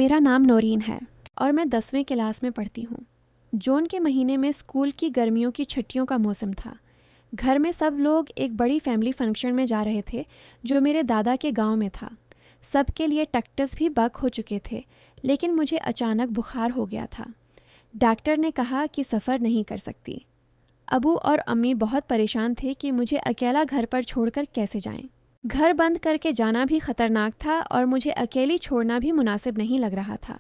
मेरा नाम नौरीन है और मैं 10वीं क्लास में पढ़ती हूँ। जून के महीने में स्कूल की गर्मियों की छुट्टियों का मौसम था। घर में सब लोग एक बड़ी फैमिली फंक्शन में जा रहे थे जो मेरे दादा के गांव में था। सबके लिए टकटस भी बक हो चुके थे, लेकिन मुझे अचानक बुखार हो गया था। डॉक्टर ने कहा कि सफ़र नहीं कर सकती। अबू और अम्मी बहुत परेशान थे कि मुझे अकेला घर पर छोड़कर कैसे जाएं। घर बंद करके जाना भी खतरनाक था और मुझे अकेली छोड़ना भी मुनासिब नहीं लग रहा था।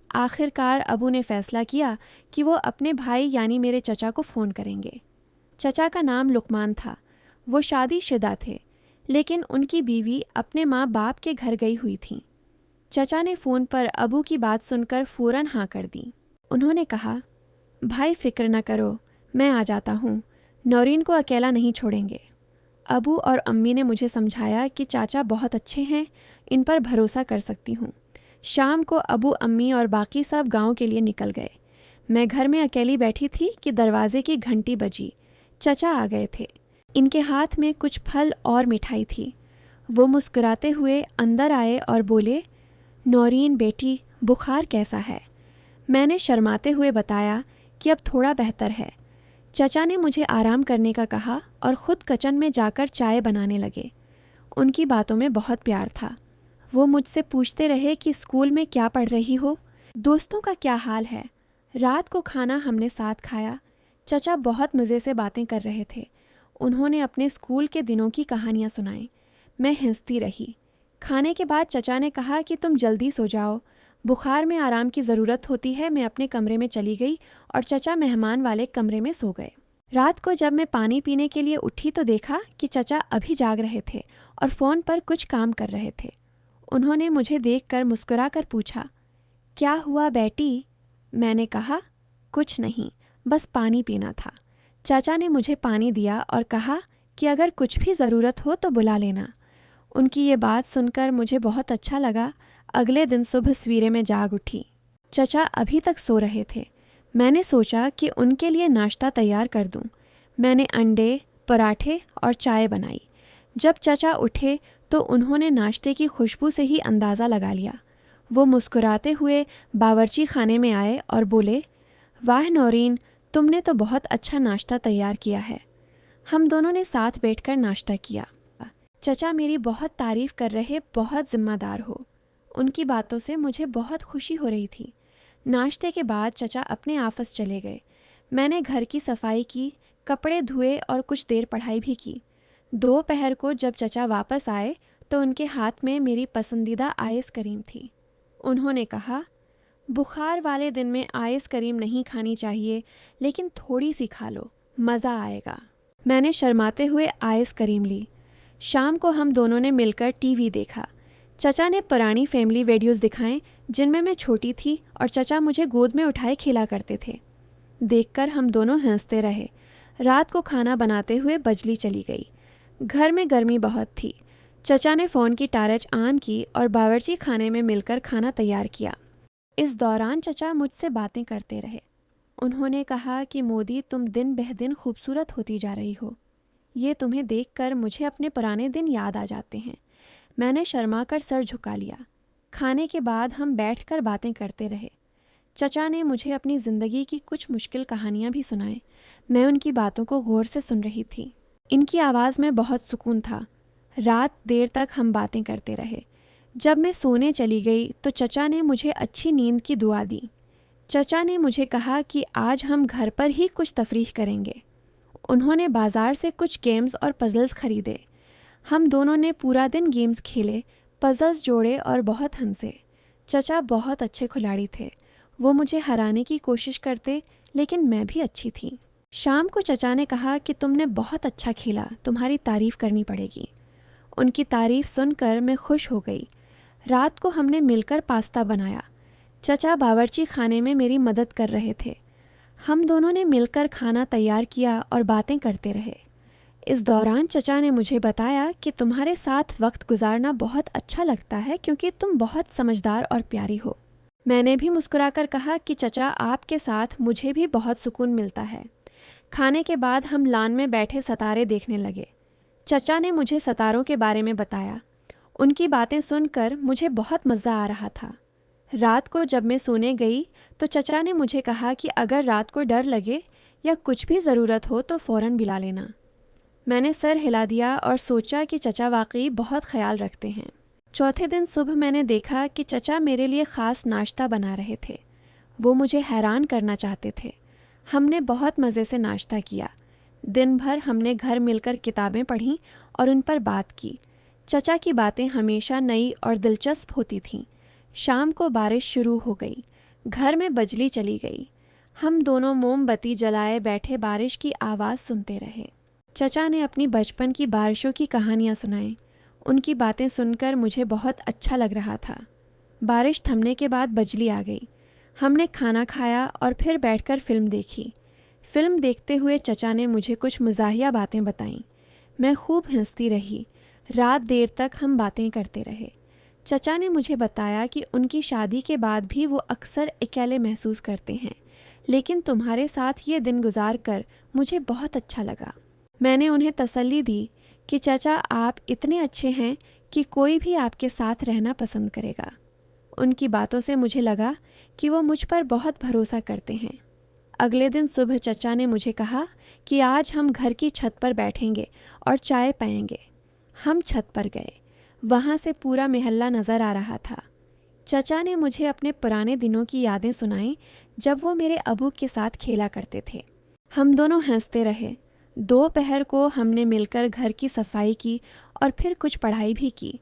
आखिरकार अबू ने फैसला किया कि वो अपने भाई यानी मेरे चचा को फ़ोन करेंगे। चचा का नाम लुकमान था। वो शादीशुदा थे, लेकिन उनकी बीवी अपने माँ बाप के घर गई हुई थी। चचा ने फ़ोन पर अबू की बात सुनकर फ़ौरन हाँ कर दी। उन्होंने कहा, भाई फ़िक्र न करो, मैं आ जाता हूँ। नौरीन को अकेला नहीं छोड़ेंगे। अबू और अम्मी ने मुझे समझाया कि चाचा बहुत अच्छे हैं, इन पर भरोसा कर सकती हूँ। शाम को अबू, अम्मी और बाकी सब गांव के लिए निकल गए। मैं घर में अकेली बैठी थी कि दरवाजे की घंटी बजी। चचा आ गए थे। इनके हाथ में कुछ फल और मिठाई थी। वो मुस्कुराते हुए अंदर आए और बोले, नौरीन बेटी, बुखार कैसा है? मैंने शर्माते हुए बताया कि अब थोड़ा बेहतर है। चचा ने मुझे आराम करने का कहा और ख़ुद किचन में जाकर चाय बनाने लगे। उनकी बातों में बहुत प्यार था। वो मुझसे पूछते रहे कि स्कूल में क्या पढ़ रही हो, दोस्तों का क्या हाल है। रात को खाना हमने साथ खाया। चचा बहुत मज़े से बातें कर रहे थे। उन्होंने अपने स्कूल के दिनों की कहानियाँ सुनाई। मैं हंसती रही। खाने के बाद चचा ने कहा कि तुम जल्दी सो जाओ, बुखार में आराम की ज़रूरत होती है। मैं अपने कमरे में चली गई और चचा मेहमान वाले कमरे में सो गए। रात को जब मैं पानी पीने के लिए उठी तो देखा कि चचा अभी जाग रहे थे और फ़ोन पर कुछ काम कर रहे थे। उन्होंने मुझे देखकर मुस्कुराकर पूछा, क्या हुआ बेटी? मैंने कहा, कुछ नहीं, बस पानी पीना था। चाचा ने मुझे पानी दिया और कहा कि अगर कुछ भी ज़रूरत हो तो बुला लेना। उनकी ये बात सुनकर मुझे बहुत अच्छा लगा। अगले दिन सुबह सवेरे में जाग उठी। चचा अभी तक सो रहे थे। मैंने सोचा कि उनके लिए नाश्ता तैयार कर दूं। मैंने अंडे, पराठे और चाय बनाई। जब चचा उठे तो उन्होंने नाश्ते की खुशबू से ही अंदाज़ा लगा लिया। वो मुस्कुराते हुए बावर्ची खाने में आए और बोले, वाह नौरीन, तुमने तो बहुत अच्छा नाश्ता तैयार किया है। हम दोनों ने साथ बैठकर नाश्ता किया। चचा मेरी बहुत तारीफ़ कर रहे बहुत ज़िम्मेदार हो। उनकी बातों से मुझे बहुत खुशी हो रही थी। नाश्ते के बाद चचा अपने ऑफिस चले गए। मैंने घर की सफाई की, कपड़े धुए और कुछ देर पढ़ाई भी की। दोपहर को जब चचा वापस आए तो उनके हाथ में मेरी पसंदीदा आइसक्रीम थी। उन्होंने कहा, बुखार वाले दिन में आइसक्रीम नहीं खानी चाहिए, लेकिन थोड़ी सी खा लो, मज़ा आएगा। मैंने शर्माते हुए आइसक्रीम ली। शाम को हम दोनों ने मिलकर टीवी देखा। चचा ने पुरानी फैमिली वीडियोस दिखाएं जिनमें मैं छोटी थी और चचा मुझे गोद में उठाए खिला करते थे। देखकर हम दोनों हंसते रहे। रात को खाना बनाते हुए बिजली चली गई। घर में गर्मी बहुत थी। चचा ने फ़ोन की टार्च ऑन की और बावर्ची खाने में मिलकर खाना तैयार किया। इस दौरान चचा मुझसे बातें करते रहे। उन्होंने कहा कि मोदी, तुम दिन बह दिन खूबसूरत होती जा रही हो। ये तुम्हें देखकर मुझे अपने पुराने दिन याद आ जाते हैं। मैंने शर्माकर सर झुका लिया। खाने के बाद हम बैठकर बातें करते रहे। चचा ने मुझे अपनी ज़िंदगी की कुछ मुश्किल कहानियाँ भी सुनाएं। मैं उनकी बातों को गौर से सुन रही थी। इनकी आवाज़ में बहुत सुकून था। रात देर तक हम बातें करते रहे। जब मैं सोने चली गई तो चचा ने मुझे अच्छी नींद की दुआ दी। चचा ने मुझे कहा कि आज हम घर पर ही कुछ तफरीह करेंगे। उन्होंने बाज़ार से कुछ गेम्स और पज़ल्स खरीदे। हम दोनों ने पूरा दिन गेम्स खेले, पज़ल्स जोड़े और बहुत हंसे। चचा बहुत अच्छे खिलाड़ी थे। वो मुझे हराने की कोशिश करते, लेकिन मैं भी अच्छी थी। शाम को चचा ने कहा कि तुमने बहुत अच्छा खेला, तुम्हारी तारीफ़ करनी पड़ेगी। उनकी तारीफ़ सुनकर मैं खुश हो गई। रात को हमने मिलकर पास्ता बनाया। चचा बावर्ची खाने में मेरी मदद कर रहे थे। हम दोनों ने मिलकर खाना तैयार किया और बातें करते रहे। इस दौरान चचा ने मुझे बताया कि तुम्हारे साथ वक्त गुजारना बहुत अच्छा लगता है क्योंकि तुम बहुत समझदार और प्यारी हो। मैंने भी मुस्कुराकर कहा कि चचा, आपके साथ मुझे भी बहुत सुकून मिलता है। खाने के बाद हम लान में बैठे सितारे देखने लगे। चचा ने मुझे सितारों के बारे में बताया। उनकी बातें सुनकर मुझे बहुत मज़ा आ रहा था। रात को जब मैं सोने गई तो चचा ने मुझे कहा कि अगर रात को डर लगे या कुछ भी ज़रूरत हो तो फ़ौरन बुला लेना। मैंने सर हिला दिया और सोचा कि चचा वाकई बहुत ख्याल रखते हैं। चौथे दिन सुबह मैंने देखा कि चचा मेरे लिए ख़ास नाश्ता बना रहे थे। वो मुझे हैरान करना चाहते थे। हमने बहुत मज़े से नाश्ता किया। दिन भर हमने घर मिलकर किताबें पढ़ीं और उन पर बात की। चचा की बातें हमेशा नई और दिलचस्प होती थीं। शाम को बारिश शुरू हो गई। घर में बिजली चली गई। हम दोनों मोमबत्ती जलाए बैठे बारिश की आवाज़ सुनते रहे। चचा ने अपनी बचपन की बारिशों की कहानियाँ सुनाई। उनकी बातें सुनकर मुझे बहुत अच्छा लग रहा था। बारिश थमने के बाद बिजली आ गई। हमने खाना खाया और फिर बैठकर फ़िल्म देखी। फ़िल्म देखते हुए चचा ने मुझे कुछ मज़ाहिया बातें बताईं। मैं खूब हंसती रही। रात देर तक हम बातें करते रहे। चचा ने मुझे बताया कि उनकी शादी के बाद भी वो अक्सर अकेले महसूस करते हैं, लेकिन तुम्हारे साथ ये दिन गुजार कर मुझे बहुत अच्छा लगा। मैंने उन्हें तसल्ली दी कि चचा आप इतने अच्छे हैं कि कोई भी आपके साथ रहना पसंद करेगा। उनकी बातों से मुझे लगा कि वो मुझ पर बहुत भरोसा करते हैं। अगले दिन सुबह चचा ने मुझे कहा कि आज हम घर की छत पर बैठेंगे और चाय पाएंगे। हम छत पर गए। वहाँ से पूरा मोहल्ला नज़र आ रहा था। चचा ने मुझे अपने पुराने दिनों की यादें सुनाईं जब वो मेरे अबू के साथ खेला करते थे। हम दोनों हंसते रहे। दोपहर को हमने मिलकर घर की सफाई की और फिर कुछ पढ़ाई भी की।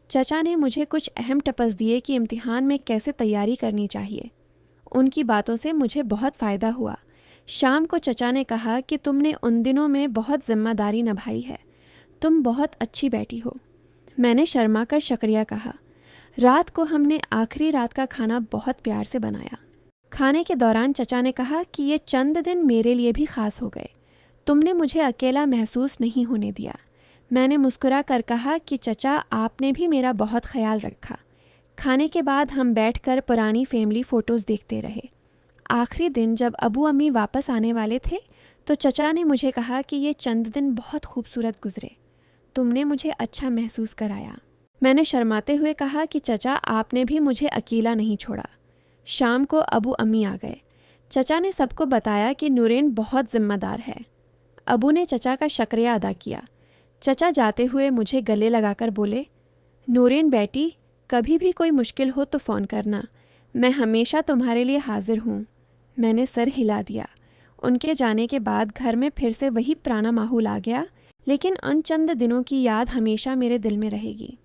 चचा ने मुझे कुछ अहम टिप्स दिए कि इम्तिहान में कैसे तैयारी करनी चाहिए। उनकी बातों से मुझे बहुत फ़ायदा हुआ। शाम को चचा ने कहा कि तुमने उन दिनों में बहुत जिम्मेदारी निभाई है। तुम बहुत अच्छी बेटी हो। मैंने शर्मा कर शुक्रिया कहा। रात को हमने आखिरी रात का खाना बहुत प्यार से बनाया। खाने के दौरान चचा ने कहा कि ये चंद दिन मेरे लिए भी ख़ास हो गए। तुमने मुझे अकेला महसूस नहीं होने दिया। मैंने मुस्कुरा कर कहा कि चचा आपने भी मेरा बहुत ख्याल रखा। खाने के बाद हम बैठकर पुरानी फैमिली फ़ोटोज़ देखते रहे। आखिरी दिन जब अबू अम्मी वापस आने वाले थे तो चचा ने मुझे कहा कि ये चंद दिन बहुत खूबसूरत गुजरे। तुमने मुझे अच्छा महसूस कराया। मैंने शर्माते हुए कहा कि चचा आपने भी मुझे अकेला नहीं छोड़ा। शाम को अबू अम्मी आ गए। चचा ने सबको बताया कि नूरेन बहुत ज़िम्मेदार है। अबू ने चचा का शुक्रिया अदा किया। चचा जाते हुए मुझे गले लगाकर बोले, नूरेन बेटी, कभी भी कोई मुश्किल हो तो फ़ोन करना। मैं हमेशा तुम्हारे लिए हाजिर हूँ। मैंने सर हिला दिया। उनके जाने के बाद घर में फिर से वही पुराना माहौल आ गया, लेकिन उन चंद दिनों की याद हमेशा मेरे दिल में रहेगी।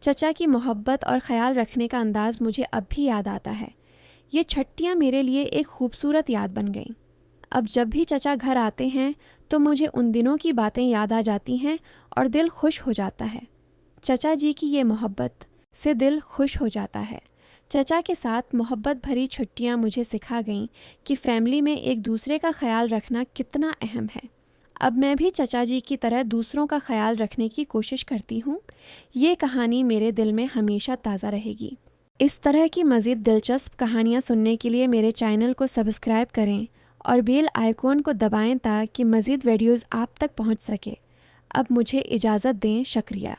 चचा की मोहब्बत और ख्याल रखने का अंदाज़ मुझे अब भी याद आता है। ये छुट्टियाँ मेरे लिए एक खूबसूरत याद बन गईं। अब जब भी चचा घर आते हैं तो मुझे उन दिनों की बातें याद आ जाती हैं और दिल खुश हो जाता है। चचा जी की ये मोहब्बत से दिल खुश हो जाता है। चचा के साथ मोहब्बत भरी छुट्टियां मुझे सिखा गईं कि फ़ैमिली में एक दूसरे का ख्याल रखना कितना अहम है। अब मैं भी चचा जी की तरह दूसरों का ख्याल रखने की कोशिश करती हूँ। ये कहानी मेरे दिल में हमेशा ताज़ा रहेगी। इस तरह की मज़ीद दिलचस्प कहानियाँ सुनने के लिए मेरे चैनल को सब्सक्राइब करें और बेल आइकॉन को दबाएं ताकि मज़ीद वीडियोज़ आप तक पहुँच सके। अब मुझे इजाज़त दें। शुक्रिया।